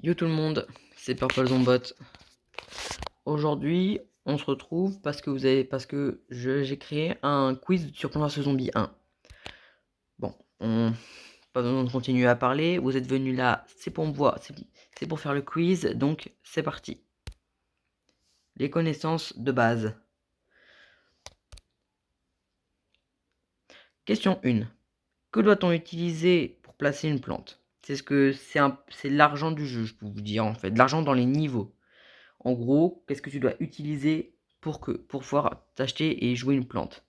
Yo tout le monde, c'est Purple Zombot. Aujourd'hui, on se retrouve parce que j'ai créé un quiz sur Plants vs Zombies 1. Bon, pas besoin de continuer à parler. Vous êtes venus là, c'est pour me voir, c'est pour faire le quiz, donc c'est parti. Les connaissances de base. Question 1. Que doit-on utiliser pour placer une plante? C'est l'argent du jeu, je peux vous dire en fait, l'argent dans les niveaux. En gros, qu'est-ce que tu dois utiliser pour pouvoir t'acheter et jouer une plante?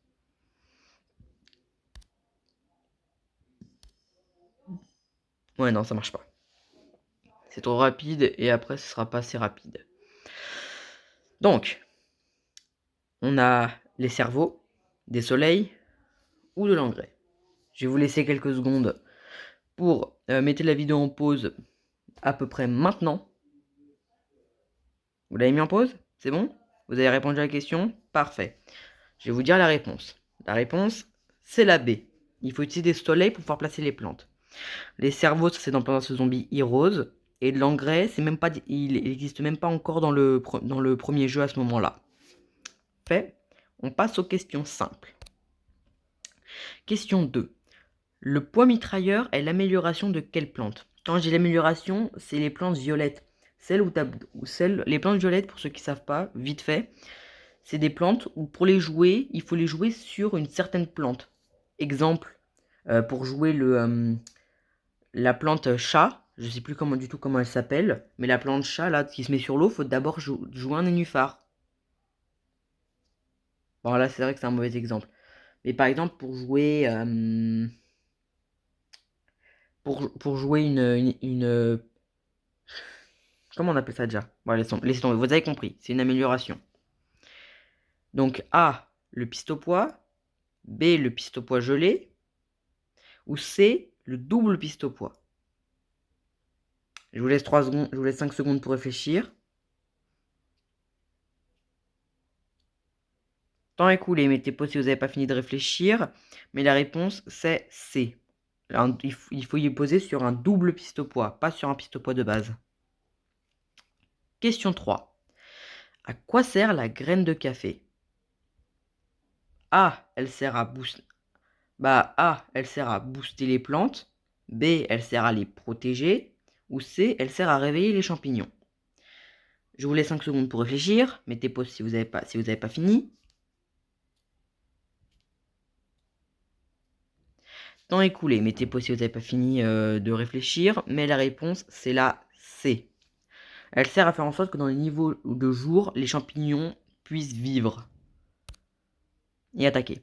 Ouais, non, ça marche pas. C'est trop rapide et après ce sera pas assez rapide. Donc, on a les cerveaux, des soleils ou de l'engrais. Je vais vous laisser quelques secondes pour mettre la vidéo en pause à peu près maintenant. Vous l'avez mis en pause? C'est bon? Vous avez répondu à la question? Parfait. Je vais vous dire la réponse. La réponse, c'est la B. Il faut utiliser des soleils pour pouvoir placer les plantes. Les cerveaux, ça c'est dans Plants vs Zombies Heroes. Et de l'engrais, c'est même pas, il n'existe même pas encore dans le premier jeu à ce moment-là. Fait. On passe aux questions simples. Question 2. Le poids mitrailleur est l'amélioration de quelle plante? Quand je dis l'amélioration, c'est les plantes violettes. Les plantes violettes, pour ceux qui ne savent pas, vite fait, c'est des plantes où pour les jouer, il faut les jouer sur une certaine plante. Exemple, pour jouer la plante chat, je sais plus du tout comment elle s'appelle, mais la plante chat là qui se met sur l'eau, faut d'abord jouer un nénuphar. Bon là c'est vrai que c'est un mauvais exemple. Mais par exemple pour jouer comment on appelle ça déjà? Bon laissez tomber, vous avez compris, c'est une amélioration. Donc A, le pistopois, B, le pistopois gelé, ou C, le double pistopois. Je vous laisse 3 secondes, je vous laisse 5 secondes pour réfléchir. Temps écoulé, mettez pause si vous n'avez pas fini de réfléchir. Mais la réponse, c'est C. Il faut y poser sur un double pistopois, pas sur un pistopois de base. Question 3. À quoi sert la graine de café? A, elle sert à booster. A, elle sert à booster les plantes. B, elle sert à les protéger. Ou C, elle sert à réveiller les champignons. Je vous laisse 5 secondes pour réfléchir. Mettez pause si vous n'avez pas fini. Temps écoulé, mettez pause si vous n'avez pas fini de réfléchir. Mais la réponse, c'est la C. Elle sert à faire en sorte que dans les niveaux de jour, les champignons puissent vivre et attaquer.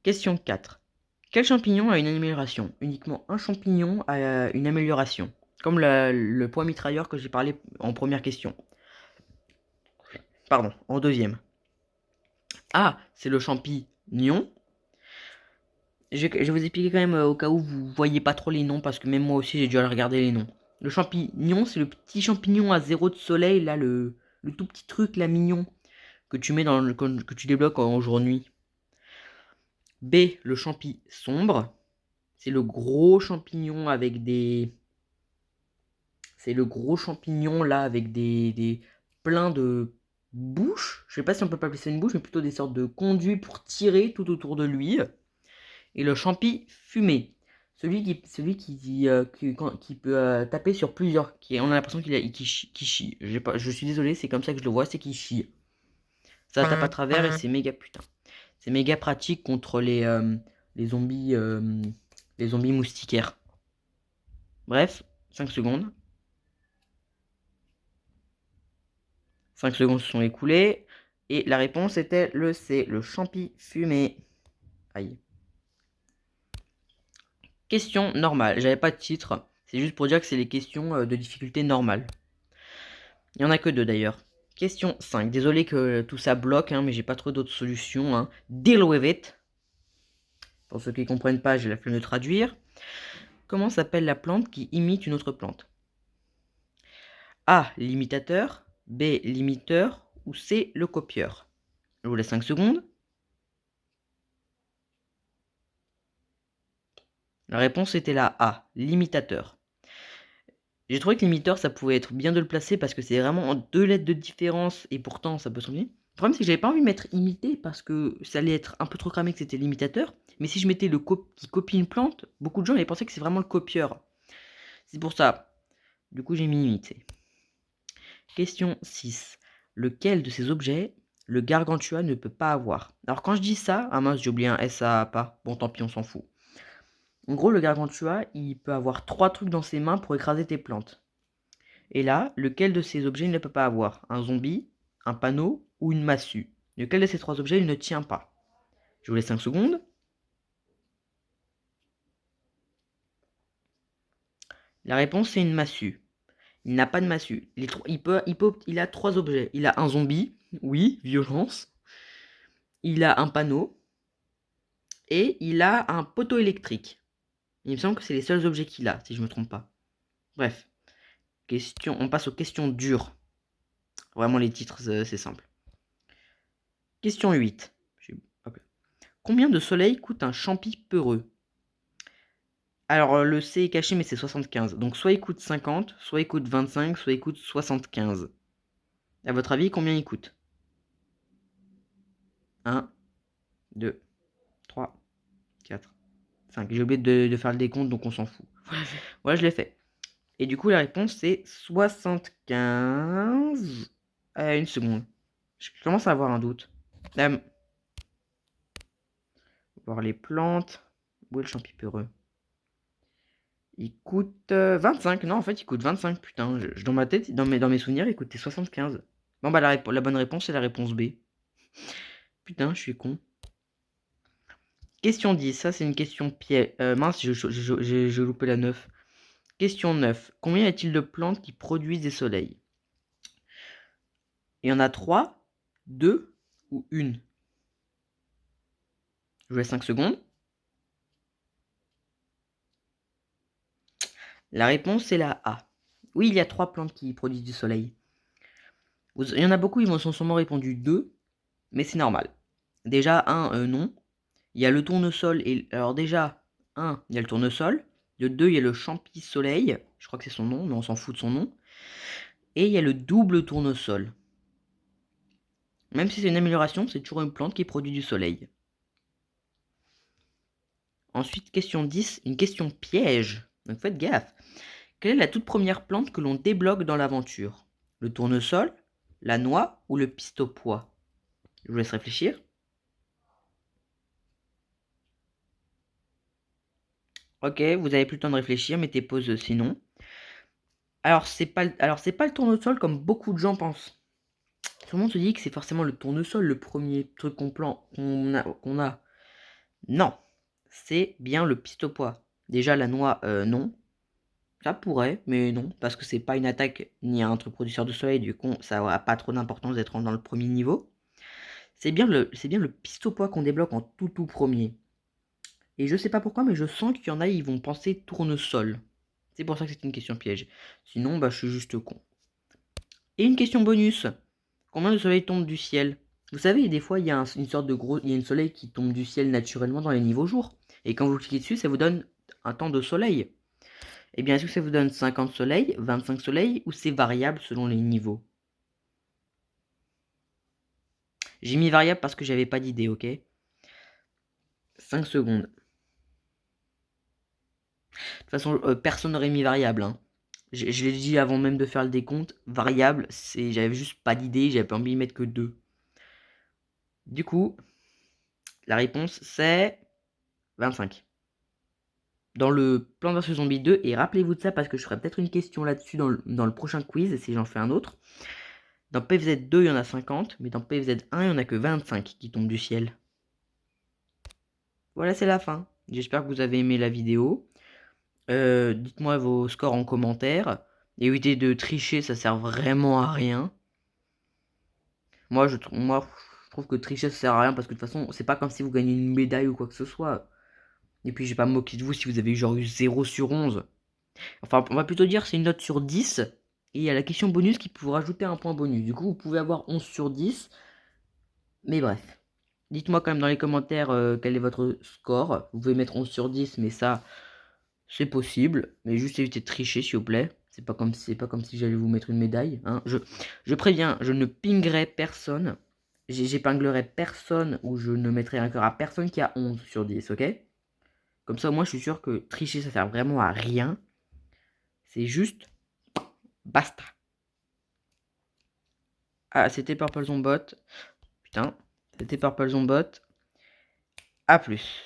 Question 4. Quel champignon a une amélioration? Uniquement un champignon a une amélioration. Comme le poids mitrailleur que j'ai parlé en première question. Pardon, en deuxième. A, c'est le champignon. Je vais vous expliquer quand même au cas où vous voyez pas trop les noms, parce que même moi aussi j'ai dû aller regarder les noms. Le champignon, c'est le petit champignon à 0 de soleil, là, le tout petit truc là mignon que tu mets que tu débloques en jour-nuit. B, le champi sombre. C'est le gros champignon avec des. C'est le gros champignon là avec des plein de bouches. Je sais pas si on peut pas appeler ça une bouche, mais plutôt des sortes de conduits pour tirer tout autour de lui. Et le champi fumé. Celui qui peut taper sur plusieurs. On a l'impression qu'il chie. Je suis désolé, c'est comme ça que je le vois, c'est qu'il chie. Ça tape à travers et c'est méga putain. C'est méga pratique contre les zombies, les zombies moustiquaires. Bref, 5 secondes. 5 secondes se sont écoulées. Et la réponse était le C, le champi fumé. Aïe. Question normale. J'avais pas de titre. C'est juste pour dire que c'est les questions de difficulté normale. Il n'y en a que 2 d'ailleurs. Question 5. Désolé que tout ça bloque, hein, mais j'ai pas trop d'autres solutions. Hein. Deal with it. Pour ceux qui ne comprennent pas, j'ai la flemme de traduire. Comment s'appelle la plante qui imite une autre plante? A, l'imitateur, B, l'imiteur, ou C, le copieur. Je vous laisse 5 secondes. La réponse était la A, l'imitateur. J'ai trouvé que l'imiteur, ça pouvait être bien de le placer parce que c'est vraiment en 2 lettres de différence et pourtant ça peut se combiner. Le problème, c'est que j'avais pas envie de mettre imité parce que ça allait être un peu trop cramé que c'était l'imitateur. Mais si je mettais le qui copie une plante, beaucoup de gens allaient penser que c'est vraiment le copieur. C'est pour ça. Du coup, j'ai mis imité. Question 6. Lequel de ces objets le gargantua ne peut pas avoir? Alors quand je dis ça, ah mince, j'ai oublié un S à pas. Bon, tant pis, on s'en fout. En gros, le gargantua, il peut avoir 3 trucs dans ses mains pour écraser tes plantes. Et là, lequel de ces objets il ne peut pas avoir? Un zombie, un panneau ou une massue? Lequel de ces 3 objets il ne tient pas? Je vous laisse 5 secondes. La réponse c'est une massue. Il n'a pas de massue. Il a 3 objets. Il a un zombie, oui, violence. Il a un panneau. Et il a un poteau électrique. Il me semble que c'est les seuls objets qu'il a, si je ne me trompe pas. Bref. On passe aux questions dures. Vraiment les titres, c'est simple. Question 8. Combien de soleils coûte un champi peureux? Alors, le C est caché, mais c'est 75. Donc, soit il coûte 50, soit il coûte 25, soit il coûte 75. À votre avis, combien il coûte? 1, 2, 3, 4, 5. J'ai oublié de faire le décompte, donc on s'en fout. Voilà, je l'ai fait. Et du coup, la réponse, c'est 75. Une seconde. Je commence à avoir un doute. Voir les plantes. Où est le champi peureux? Il coûte 25. Non, en fait, il coûte 25. Putain, dans ma tête, dans mes souvenirs, il coûtait 75. Bon, bah, la bonne réponse, c'est la réponse B. Putain, je suis con. Question 10. Ça, c'est une question piège. Mince, j'ai loupé la 9. Question 9. Combien y a-t-il de plantes qui produisent des soleils? Il y en a 3, 2 ou 1? Je vous laisse 5 secondes. La réponse, c'est la A. Oui, il y a 3 plantes qui produisent du soleil. Il y en a beaucoup, ils m'ont sûrement répondu 2, mais c'est normal. Déjà, non. Il y a le tournesol, et alors déjà, il y a le tournesol. De 2, il y a le champi soleil. Je crois que c'est son nom, mais on s'en fout de son nom. Et il y a le double tournesol. Même si c'est une amélioration, c'est toujours une plante qui produit du soleil. Ensuite, question 10, une question piège. Donc faites gaffe. Quelle est la toute première plante que l'on débloque dans l'aventure? Le tournesol, la noix ou le pistopois? Je vous laisse réfléchir. Ok, vous avez plus le temps de réfléchir, mettez pause sinon. Alors c'est pas le tournesol comme beaucoup de gens pensent. Tout le monde se dit que c'est forcément le tournesol le premier truc qu'on a. Non, c'est bien le pistopois. Déjà la noix, non. Ça pourrait, mais non, parce que c'est pas une attaque ni un truc producteur de soleil, du coup ça n'a pas trop d'importance d'être dans le premier niveau. C'est bien le pistopois qu'on débloque en tout premier. Et je sais pas pourquoi, mais je sens qu'il y en a, ils vont penser tournesol. C'est pour ça que c'est une question piège. Sinon, bah je suis juste con. Et une question bonus. Combien de soleils tombent du ciel? Vous savez, des fois, il y a une sorte de gros... Il y a une soleil qui tombe du ciel naturellement dans les niveaux jours. Et quand vous cliquez dessus, ça vous donne un temps de soleil. Eh bien, est-ce que ça vous donne 50 soleils, 25 soleils, ou c'est variable selon les niveaux? J'ai mis variable parce que j'avais pas d'idée, ok? 5 secondes. De toute façon, personne n'aurait mis variable, hein. Je l'ai dit avant même de faire le décompte. Variable, j'avais juste pas d'idée, j'avais pas envie de mettre que 2. Du coup, la réponse c'est 25. Dans le Plants vs Zombies 2, et rappelez-vous de ça parce que je ferai peut-être une question là-dessus dans le prochain quiz si j'en fais un autre. Dans PFZ 2, il y en a 50, mais dans PFZ 1, il n'y en a que 25 qui tombent du ciel. Voilà, c'est la fin. J'espère que vous avez aimé la vidéo. Dites-moi vos scores en commentaire. Évitez de tricher, ça sert vraiment à rien. Moi, je trouve que tricher, ça sert à rien parce que de toute façon, c'est pas comme si vous gagnez une médaille ou quoi que ce soit. Et puis, je vais pas me moquer de vous si vous avez genre eu 0 sur 11. Enfin, on va plutôt dire c'est une note sur 10. Et il y a la question bonus qui peut vous rajouter un point bonus. Du coup, vous pouvez avoir 11 sur 10. Mais bref. Dites-moi quand même dans les commentaires quel est votre score. Vous pouvez mettre 11 sur 10, mais ça, c'est possible. Mais juste évitez de tricher, s'il vous plaît. C'est pas comme si j'allais vous mettre une médaille. Hein. Je préviens, je ne pingerai personne. J'épinglerai personne ou je ne mettrai un cœur à personne qui a 11 sur 10, ok? Comme ça, moi, je suis sûr que tricher, ça sert vraiment à rien. C'est juste basta. Ah, c'était Purple Zombot. Putain, c'était Purple Zombot. A plus.